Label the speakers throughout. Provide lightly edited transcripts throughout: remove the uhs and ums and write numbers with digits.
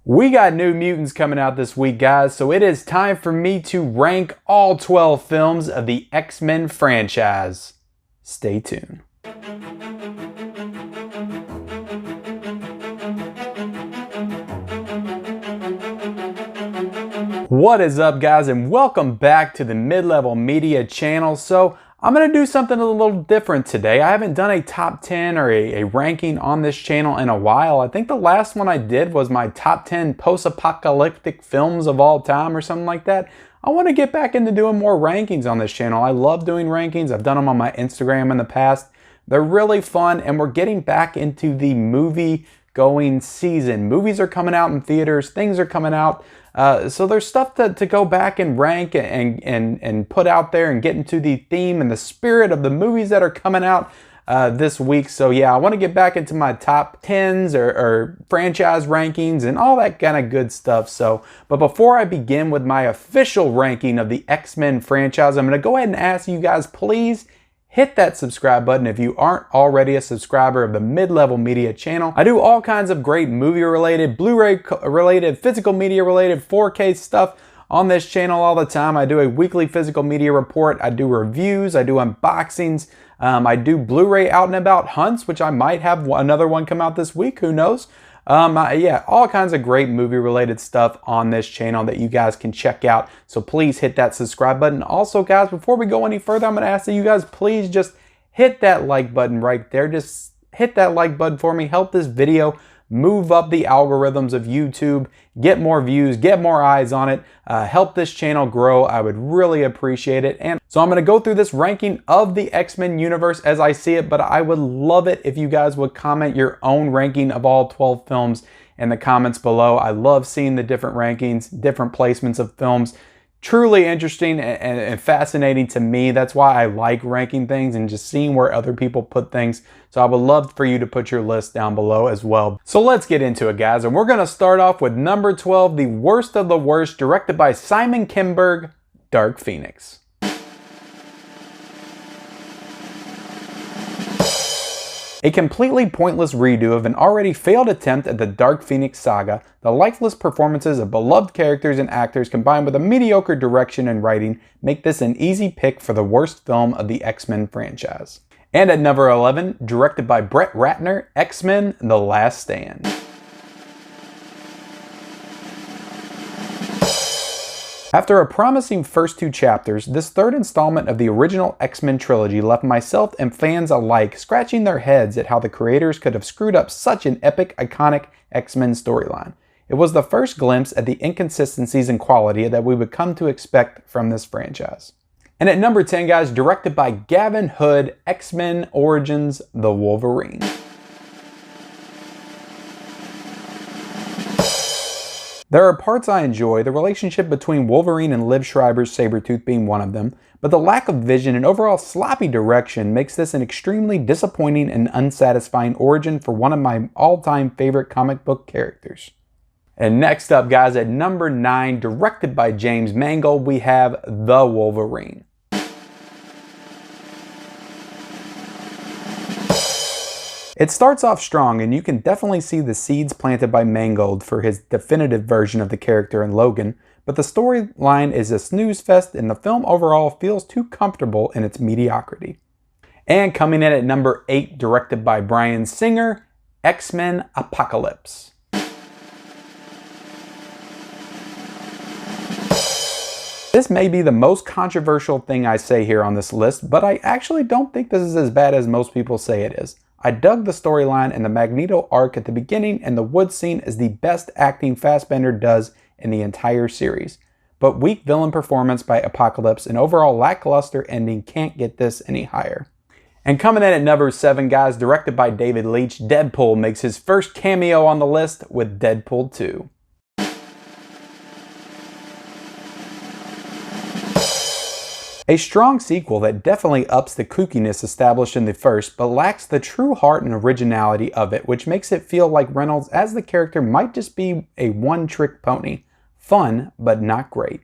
Speaker 1: We got New Mutants coming out this week, guys, so it is time for me to rank all 12 films of the X-Men franchise. Stay tuned. What is up, guys, and welcome back to the Mid-Level Media channel. So I'm going to do something a little different today. I haven't done a top 10 or a ranking on this channel in a while. I think the last one I did was my top 10 post-apocalyptic films of all time or something like that. I want to get back into doing more rankings on this channel. I love doing rankings. I've done them on my Instagram in the past. They're really fun, and we're getting back into the movie going season. Movies are coming out in theaters, things are coming out. So there's stuff to go back and rank and put out there and get into the theme and the spirit of the movies that are coming out this week. So yeah, I want to get back into my top 10s or franchise rankings and all that kind of good stuff. But before I begin with my official ranking of the X-Men franchise, I'm going to go ahead and ask you guys, please hit that subscribe button if you aren't already a subscriber of the Mid-Level Media channel. I do all kinds of great movie-related, Blu-ray related, physical media-related, 4K stuff on this channel all the time. I do a weekly physical media report. I do reviews. I do unboxings. I do Blu-ray out and about hunts, which I might have another one come out this week. Who knows? Yeah, all kinds of great movie-related stuff on this channel that you guys can check out. So please hit that subscribe button. Also, guys, before we go any further, I'm going to ask that you guys please just hit that like button right there. Just hit that like button for me. Help this video move up the algorithms of YouTube, get more views, get more eyes on it, help this channel grow. I would really appreciate it. And so I'm going to go through this ranking of the X-Men universe as I see it, but I would love it if you guys would comment your own ranking of all 12 films in the comments below. I love seeing the different rankings, different placements of films. Truly interesting and fascinating to me. That's why I like ranking things and just seeing where other people put things. So I would love for you to put your list down below as well. So let's get into it, guys. And we're going to start off with number 12, The Worst of the Worst, directed by Simon Kinberg, Dark Phoenix. A completely pointless redo of an already failed attempt at the Dark Phoenix saga, the lifeless performances of beloved characters and actors combined with a mediocre direction and writing make this an easy pick for the worst film of the X-Men franchise. And at number 11, directed by Brett Ratner, X-Men: The Last Stand. After a promising first two chapters, this third installment of the original X-Men trilogy left myself and fans alike scratching their heads at how the creators could have screwed up such an epic, iconic X-Men storyline. It was the first glimpse at the inconsistencies in quality that we would come to expect from this franchise. And at number 10, guys, directed by Gavin Hood, X-Men Origins: The Wolverine. There are parts I enjoy, the relationship between Wolverine and Liv Schreiber's Sabretooth being one of them, but the lack of vision and overall sloppy direction makes this an extremely disappointing and unsatisfying origin for one of my all-time favorite comic book characters. And next up, guys, at number 9, directed by James Mangold, we have The Wolverine. It starts off strong, and you can definitely see the seeds planted by Mangold for his definitive version of the character in Logan, but the storyline is a snooze fest and the film overall feels too comfortable in its mediocrity. And coming in at number 8, directed by Bryan Singer, X-Men: Apocalypse. This may be the most controversial thing I say here on this list, but I actually don't think this is as bad as most people say it is. I dug the storyline and the Magneto arc at the beginning, and the wood scene is the best acting Fassbender does in the entire series. But weak villain performance by Apocalypse and overall lackluster ending can't get this any higher. And coming in at number 7, guys, directed by David Leitch, Deadpool makes his first cameo on the list with Deadpool 2. A strong sequel that definitely ups the kookiness established in the first, but lacks the true heart and originality of it, which makes it feel like Reynolds as the character might just be a one-trick pony. Fun, but not great.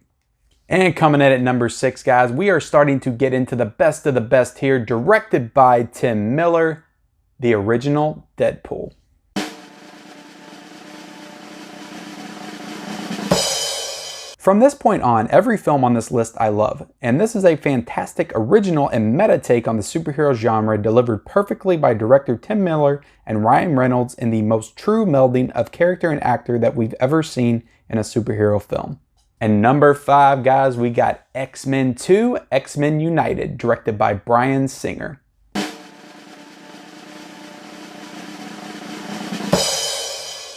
Speaker 1: And coming in at number 6, guys, we are starting to get into the best of the best here, directed by Tim Miller, the original Deadpool. From this point on, every film on this list I love, and this is a fantastic original and meta take on the superhero genre delivered perfectly by director Tim Miller and Ryan Reynolds in the most true melding of character and actor that we've ever seen in a superhero film. And number 5, guys, we got X-Men 2, X-Men United, directed by Bryan Singer.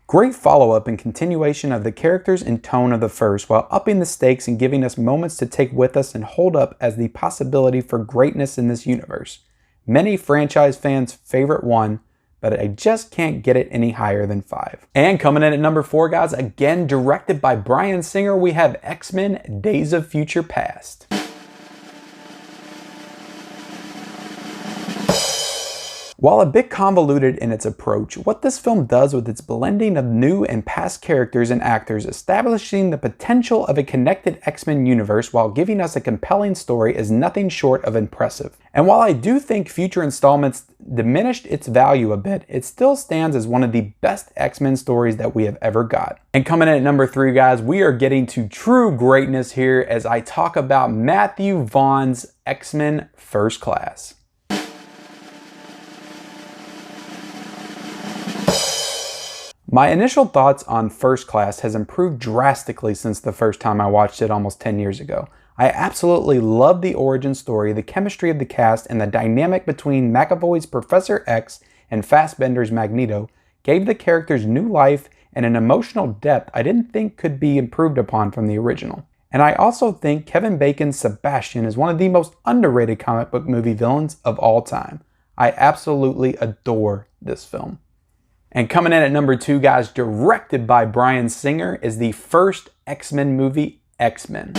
Speaker 1: Great follow-up and continuation of the characters and tone of the first, while upping the stakes and giving us moments to take with us and hold up as the possibility for greatness in this universe. Many franchise fans' favorite one, but I just can't get it any higher than 5. And coming in at number 4, guys, again directed by Bryan Singer, we have X-Men Days of Future Past. While a bit convoluted in its approach, what this film does with its blending of new and past characters and actors, establishing the potential of a connected X-Men universe while giving us a compelling story, is nothing short of impressive. And while I do think future installments diminished its value a bit, it still stands as one of the best X-Men stories that we have ever got. And coming in at number 3, guys, we are getting to true greatness here as I talk about Matthew Vaughn's X-Men First Class. My initial thoughts on First Class has improved drastically since the first time I watched it almost 10 years ago. I absolutely love the origin story, the chemistry of the cast, and the dynamic between McAvoy's Professor X and Fassbender's Magneto gave the characters new life and an emotional depth I didn't think could be improved upon from the original. And I also think Kevin Bacon's Sebastian is one of the most underrated comic book movie villains of all time. I absolutely adore this film. And coming in at number 2, guys, directed by Bryan Singer, is the first X-Men movie, X-Men.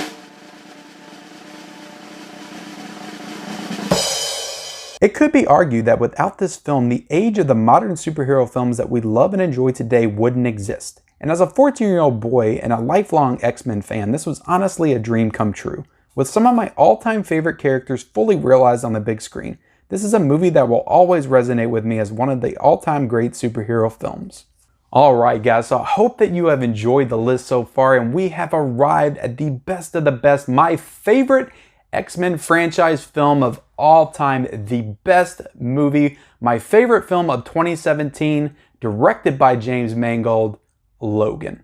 Speaker 1: It could be argued that without this film, the age of the modern superhero films that we love and enjoy today wouldn't exist. And as a 14-year-old boy and a lifelong X-Men fan, this was honestly a dream come true. With some of my all-time favorite characters fully realized on the big screen, this is a movie that will always resonate with me as one of the all-time great superhero films. Alright guys, so I hope that you have enjoyed the list so far, and we have arrived at the best of the best, my favorite X-Men franchise film of all time, the best movie, my favorite film of 2017, directed by James Mangold, Logan.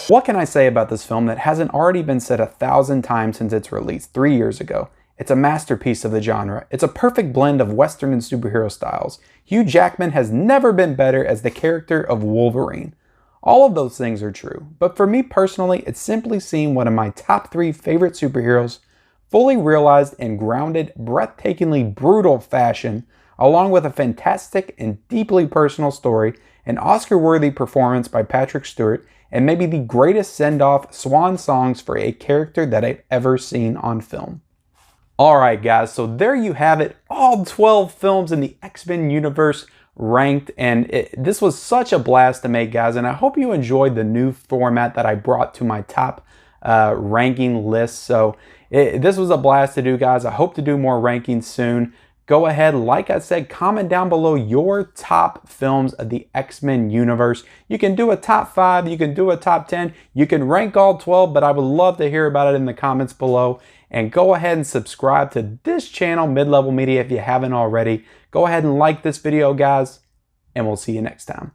Speaker 1: What can I say about this film that hasn't already been said 1,000 times since its release 3 years ago? It's a masterpiece of the genre. It's a perfect blend of Western and superhero styles. Hugh Jackman has never been better as the character of Wolverine. All of those things are true, but for me personally, it's simply seeing one of my top 3 favorite superheroes fully realized in grounded, breathtakingly brutal fashion, along with a fantastic and deeply personal story, an Oscar-worthy performance by Patrick Stewart, and maybe the greatest send-off swan songs for a character that I've ever seen on film. Alright guys, so there you have it, all 12 films in the X-Men universe ranked, and this was such a blast to make, guys, and I hope you enjoyed the new format that I brought to my top ranking list. So this was a blast to do, guys. I hope to do more rankings soon. Go ahead, like I said, comment down below your top films of the X-Men universe. You can do a top 5, you can do a top 10, you can rank all 12, but I would love to hear about it in the comments below. And go ahead and subscribe to this channel, Mid-Level Media, if you haven't already. Go ahead and like this video, guys, and we'll see you next time.